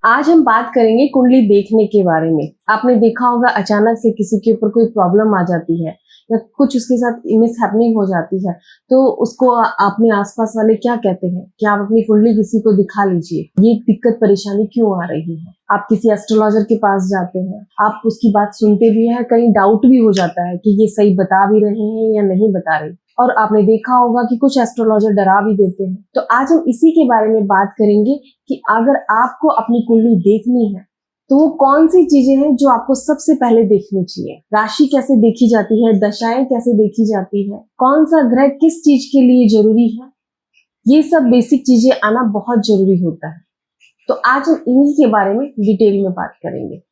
आज हम बात करेंगे कुंडली देखने के बारे में। आपने देखा होगा अचानक से किसी के ऊपर कोई प्रॉब्लम आ जाती है या कुछ उसके साथ मिसहैपनिंग हो जाती है, तो उसको अपने आसपास वाले क्या कहते हैं कि आप अपनी कुंडली किसी को दिखा लीजिए, ये दिक्कत परेशानी क्यों आ रही है। आप किसी एस्ट्रोलॉजर के पास जाते हैं, आप उसकी बात सुनते भी हैं, कहीं डाउट भी हो जाता है कि ये सही बता भी रहे हैं या नहीं बता रहे। और आपने देखा होगा कि कुछ एस्ट्रोलॉजर डरा भी देते हैं। तो आज हम इसी के बारे में बात करेंगे कि अगर आपको अपनी कुंडली देखनी है तो वो कौन सी चीजें हैं जो आपको सबसे पहले देखनी चाहिए। राशि कैसे देखी जाती है, दशाएं कैसे देखी जाती है, कौन सा ग्रह किस चीज के लिए जरूरी है, ये सब बेसिक चीजें आना बहुत जरूरी होता है। तो आज हम इन्हीं के बारे में डिटेल में बात करेंगे।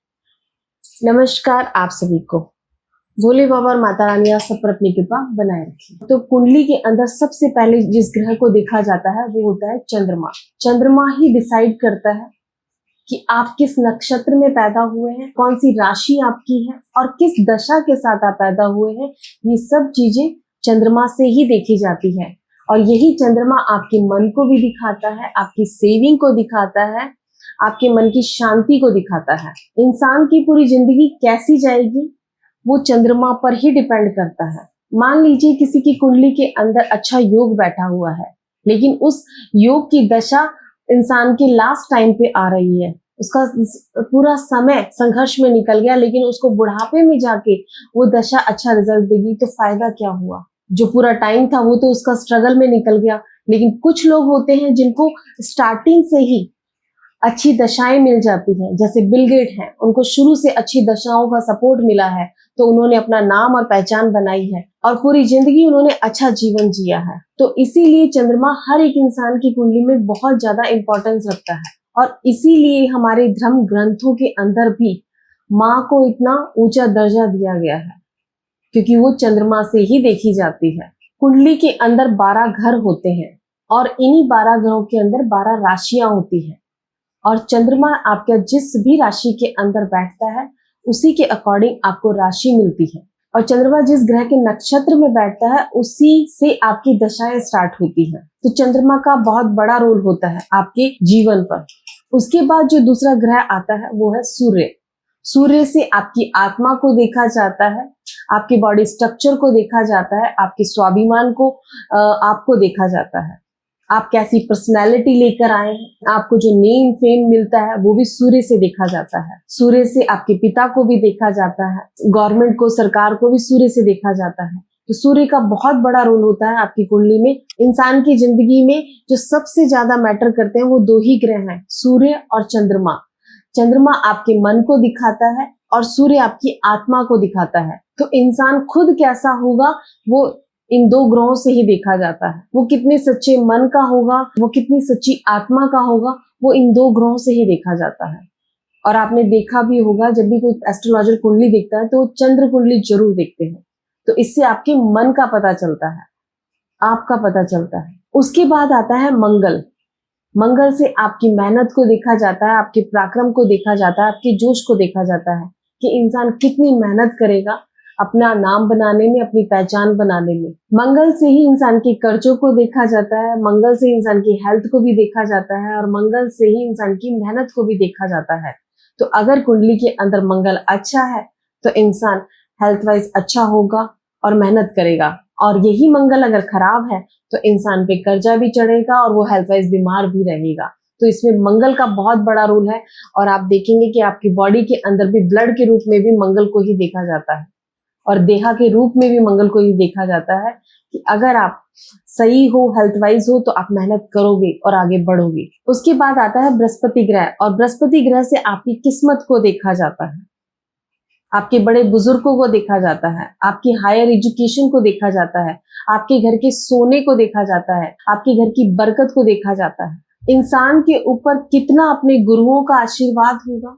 नमस्कार आप सभी को। भोले बाबा और माता रानी आप सब पर अपनी कृपा बनाए रखी। तो कुंडली के अंदर सबसे पहले जिस ग्रह को देखा जाता है वो होता है चंद्रमा। चंद्रमा ही डिसाइड करता है कि आप किस नक्षत्र में पैदा हुए हैं, कौन सी राशि आपकी है और किस दशा के साथ आप पैदा हुए हैं। ये सब चीजें चंद्रमा से ही देखी जाती है और यही चंद्रमा आपके मन को भी दिखाता है, आपकी सेविंग को दिखाता है, आपके मन की शांति को दिखाता है। इंसान की पूरी जिंदगी कैसी जाएगी वो चंद्रमा पर ही डिपेंड करता है। मान लीजिए किसी की कुंडली के अंदर अच्छा योग बैठा हुआ है, लेकिन उस योग की दशा इंसान के लास्ट टाइम पे आ रही है, उसका पूरा समय संघर्ष में निकल गया, लेकिन उसको बुढ़ापे में जाके वो दशा अच्छा रिजल्ट देगी, तो फायदा क्या हुआ। जो पूरा टाइम था वो तो उसका स्ट्रगल में निकल गया। लेकिन कुछ लोग होते हैं जिनको स्टार्टिंग से ही अच्छी दशाएं मिल जाती हैं, जैसे बिल गेट हैं, उनको शुरू से अच्छी दशाओं का सपोर्ट मिला है, तो उन्होंने अपना नाम और पहचान बनाई है और पूरी जिंदगी उन्होंने अच्छा जीवन जिया है। तो इसीलिए चंद्रमा हर एक इंसान की कुंडली में बहुत ज्यादा इंपॉर्टेंस रखता है और इसीलिए हमारे धर्म ग्रंथों के अंदर भी माँ को इतना ऊंचा दर्जा दिया गया है, क्योंकि वो चंद्रमा से ही देखी जाती है। कुंडली के अंदर 12 घर होते हैं और इन्हीं 12 ग्रहों के अंदर 12 राशियां होती है और चंद्रमा आपका जिस भी राशि के अंदर बैठता है उसी के अकॉर्डिंग आपको राशि मिलती है। और चंद्रमा जिस ग्रह के नक्षत्र में बैठता है उसी से आपकी दशाएं स्टार्ट होती है। तो चंद्रमा का बहुत बड़ा रोल होता है आपके जीवन पर। उसके बाद जो दूसरा ग्रह आता है वो है सूर्य। सूर्य से आपकी आत्मा को देखा जाता है, आपके बॉडी स्ट्रक्चर को देखा जाता है, आपके स्वाभिमान को आपको देखा जाता है, आप कैसी पर्सनैलिटी लेकर आए हैं, आपको जो नेम फेम मिलता है वो भी सूर्य से देखा जाता है। सूर्य से आपके पिता को भी देखा जाता है, गवर्नमेंट को, सरकार को भी सूर्य से देखा जाता है। तो सूर्य का बहुत बड़ा रोल होता है आपकी कुंडली में। इंसान की जिंदगी में जो सबसे ज्यादा मैटर करते हैं वो 2 ही ग्रह हैं, सूर्य और चंद्रमा। चंद्रमा आपके मन को दिखाता है और सूर्य आपकी आत्मा को दिखाता है। तो इंसान खुद कैसा होगा वो इन 2 ग्रहों से ही देखा जाता है। वो कितने सच्चे मन का होगा, वो कितनी सच्ची आत्मा का होगा, वो इन 2 ग्रहों से ही देखा जाता है। और आपने देखा भी होगा जब भी कोई एस्ट्रोलॉजर कुंडली देखता है तो वो चंद्र कुंडली जरूर देखते हैं। तो इससे आपके मन का पता चलता है, आपका पता चलता है। उसके बाद आता है मंगल। मंगल से आपकी मेहनत को देखा जाता है, आपके पराक्रम को देखा जाता है, आपके जोश को देखा जाता है कि इंसान कितनी मेहनत करेगा अपना नाम बनाने में, अपनी पहचान बनाने में। मंगल से ही इंसान के कर्जों को देखा जाता है, मंगल से इंसान की हेल्थ को भी देखा जाता है और मंगल से ही इंसान की मेहनत को भी देखा जाता है। तो अगर कुंडली के अंदर मंगल अच्छा है तो इंसान हेल्थ वाइज अच्छा होगा और मेहनत करेगा, और यही मंगल अगर खराब है तो इंसान पे कर्जा भी चढ़ेगा और वो हेल्थ वाइज बीमार भी रहेगा। तो इसमें मंगल का बहुत बड़ा रोल है। और आप देखेंगे कि आपकी बॉडी के अंदर भी ब्लड के रूप में भी मंगल को ही देखा जाता है और देहा के रूप में भी मंगल को ही देखा जाता है कि अगर आप सही हो, हेल्थ वाइज हो, तो आप मेहनत करोगे और आगे बढ़ोगे। उसके बाद आता है बृहस्पति ग्रह, और बृहस्पति ग्रह से आपकी किस्मत को देखा जाता है, आपके बड़े बुजुर्गों को देखा जाता है, आपकी हायर एजुकेशन को देखा जाता है, आपके घर के सोने को देखा जाता है, आपके घर की बरकत को देखा जाता है। इंसान के ऊपर कितना अपने गुरुओं का आशीर्वाद होगा,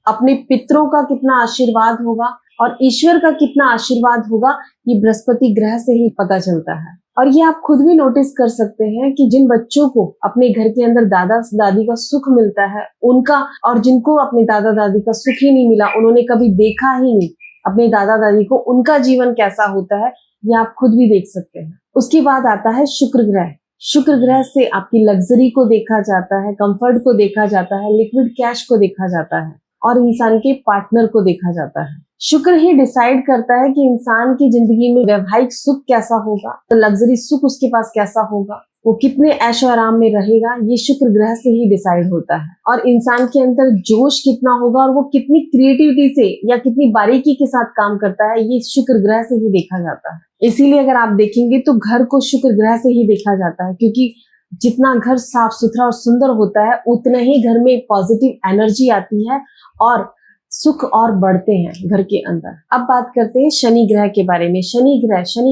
अपने पितरों का कितना आशीर्वाद होगा और ईश्वर का कितना आशीर्वाद होगा, ये बृहस्पति ग्रह से ही पता चलता है। और ये आप खुद भी नोटिस कर सकते हैं कि जिन बच्चों को अपने घर के अंदर दादा दादी का सुख मिलता है उनका, और जिनको अपने दादा दादी का सुख ही नहीं मिला, उन्होंने कभी देखा ही नहीं अपने दादा दादी को, उनका जीवन कैसा होता है ये आप खुद भी देख सकते हैं। उसके बाद आता है शुक्र ग्रह। शुक्र ग्रह से आपकी लग्जरी को देखा जाता है, कंफर्ट को देखा जाता है, लिक्विड कैश को देखा जाता है और इंसान के पार्टनर को देखा जाता है। शुक्र ही डिसाइड करता है कि इंसान की जिंदगी में वैवाहिक सुख कैसा होगा, तो लग्जरी सुख उसके पास कैसा होगा, वो कितने ऐशो आराम में रहेगा, ये शुक्र ग्रह से ही डिसाइड होता है। और इंसान के अंदर जोश कितना होगा और वो कितनी क्रिएटिविटी से या कितनी बारीकी के साथ काम करता है, ये शुक्र ग्रह से ही देखा जाता है। इसीलिए अगर आप देखेंगे तो घर को शुक्र ग्रह से ही देखा जाता है, क्योंकि जितना घर साफ सुथरा और सुंदर होता है उतना ही घर में पॉजिटिव एनर्जी आती है और सुख और बढ़ते हैं घर के अंदर। अब बात करते हैं शनि ग्रह के बारे में। शनि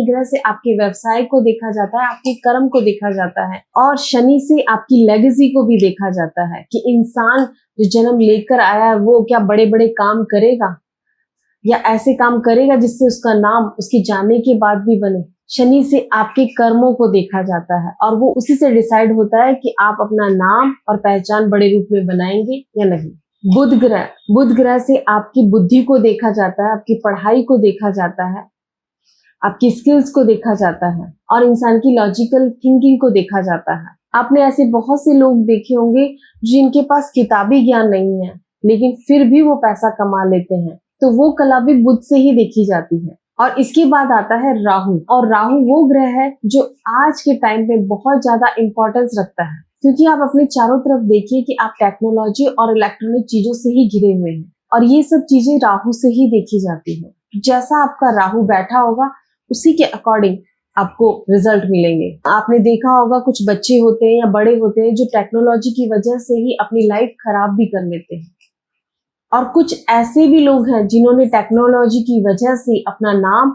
ग्रह से आपके व्यवसाय को देखा जाता है, आपके कर्म को देखा जाता है और शनि से आपकी लेगेसी को भी देखा जाता है कि इंसान जो जन्म लेकर आया है वो क्या बड़े बड़े काम करेगा या ऐसे काम करेगा जिससे उसका नाम उसके जाने के बाद भी बने। शनि से आपके कर्मों को देखा जाता है और वो उसी से डिसाइड होता है कि आप अपना नाम और पहचान बड़े रूप में बनाएंगे या नहीं। बुध ग्रह से आपकी बुद्धि को देखा जाता है, आपकी पढ़ाई को देखा जाता है, आपकी स्किल्स को देखा जाता है और इंसान की लॉजिकल थिंकिंग को देखा जाता है। आपने ऐसे बहुत से लोग देखे होंगे जिनके पास किताबी ज्ञान नहीं है लेकिन फिर भी वो पैसा कमा लेते हैं, तो वो कला भी बुध से ही देखी जाती है। और इसके बाद आता है राहु, और राहु वो ग्रह है जो आज के टाइम पे बहुत ज्यादा इंपॉर्टेंस रखता है, क्योंकि आप अपने चारों तरफ देखिए कि आप टेक्नोलॉजी और इलेक्ट्रॉनिक चीजों से ही घिरे हुए हैं और ये सब चीजें राहु से ही देखी जाती है। जैसा आपका राहु बैठा होगा उसी के अकॉर्डिंग आपको रिजल्ट मिलेंगे। आपने देखा होगा कुछ बच्चे होते हैं या बड़े होते हैं जो टेक्नोलॉजी की वजह से ही अपनी लाइफ खराब भी कर लेते हैं और कुछ ऐसे भी लोग हैं जिन्होंने टेक्नोलॉजी की वजह से अपना नाम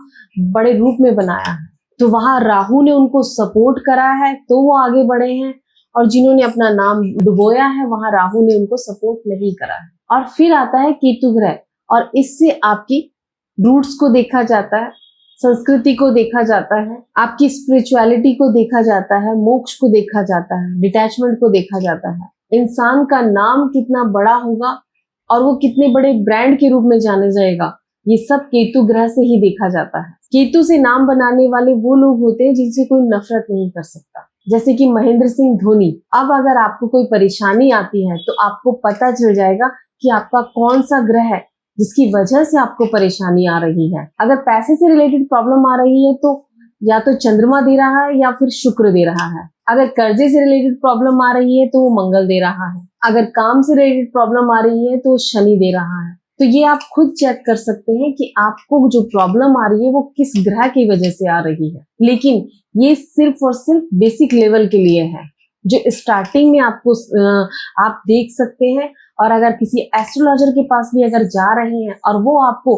बड़े रूप में बनाया है, तो वहां राहु ने उनको सपोर्ट करा है तो वो आगे बढ़े हैं, और जिन्होंने अपना नाम डुबोया है वहां राहु ने उनको सपोर्ट नहीं करा है। और फिर आता है केतु ग्रह और इससे आपकी रूट्स को देखा जाता है, संस्कृति को देखा जाता है, आपकी स्पिरिचुअलिटी को देखा जाता है, मोक्ष को देखा जाता है, डिटैचमेंट को देखा जाता है, इंसान का नाम कितना बड़ा होगा और वो कितने बड़े ब्रांड के रूप में जाने जाएगा, ये सब केतु ग्रह से ही देखा जाता है। केतु से नाम बनाने वाले वो लोग होते हैं जिनसे कोई नफरत नहीं कर सकता, जैसे कि महेंद्र सिंह धोनी। अब अगर आपको कोई परेशानी आती है तो आपको पता चल जाएगा कि आपका कौन सा ग्रह है जिसकी वजह से आपको परेशानी आ रही है। अगर पैसे से रिलेटेड प्रॉब्लम आ रही है तो या तो चंद्रमा दे रहा है या फिर शुक्र दे रहा है। अगर कर्जे से रिलेटेड प्रॉब्लम आ रही है तो वो मंगल दे रहा है। अगर काम से रिलेटेड प्रॉब्लम आ रही है तो वो शनि दे रहा है। तो ये आप खुद चेक कर सकते हैं कि आपको जो प्रॉब्लम आ रही है वो किस ग्रह की वजह से आ रही है। लेकिन ये सिर्फ और सिर्फ बेसिक लेवल के लिए है, जो स्टार्टिंग में आपको आप देख सकते हैं। और अगर किसी एस्ट्रोलॉजर के पास भी अगर जा रहे हैं और वो आपको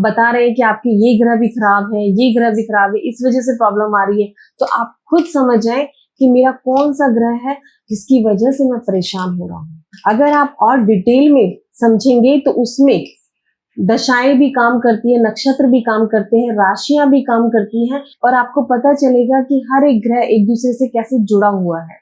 बता रहे हैं कि आपके ये ग्रह भी खराब है, ये ग्रह भी खराब है, इस वजह से प्रॉब्लम आ रही है, तो आप खुद समझ जाएं कि मेरा कौन सा ग्रह है जिसकी वजह से मैं परेशान हो रहा हूँ। अगर आप और डिटेल में समझेंगे तो उसमें दशाएं भी काम करती है, नक्षत्र भी काम करते हैं, राशियां भी काम करती हैं और आपको पता चलेगा कि हर एक ग्रह एक दूसरे से कैसे जुड़ा हुआ है।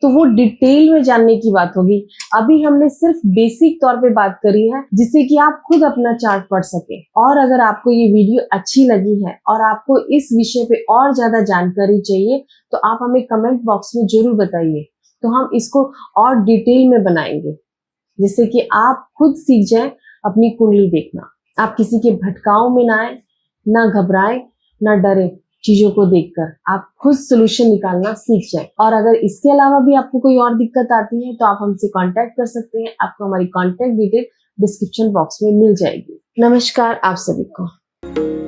तो वो डिटेल में जानने की बात होगी। अभी हमने सिर्फ बेसिक तौर पे बात करी है जिससे कि आप खुद अपना चार्ट पढ़ सके। और अगर आपको ये वीडियो अच्छी लगी है और आपको इस विषय पे और ज्यादा जानकारी चाहिए तो आप हमें कमेंट बॉक्स में जरूर बताइए, तो हम इसको और डिटेल में बनाएंगे जिससे कि आप खुद सीख जाएं अपनी कुंडली देखना। आप किसी के भटकाव में ना आए, ना घबराएं, ना डरे। चीजों को देखकर आप खुद सोल्यूशन निकालना सीख जाए। और अगर इसके अलावा भी आपको कोई और दिक्कत आती है तो आप हमसे कांटेक्ट कर सकते हैं। आपको हमारी कांटेक्ट डिटेल डिस्क्रिप्शन बॉक्स में मिल जाएगी। नमस्कार आप सभी को।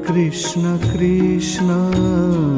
कृष्ण कृष्ण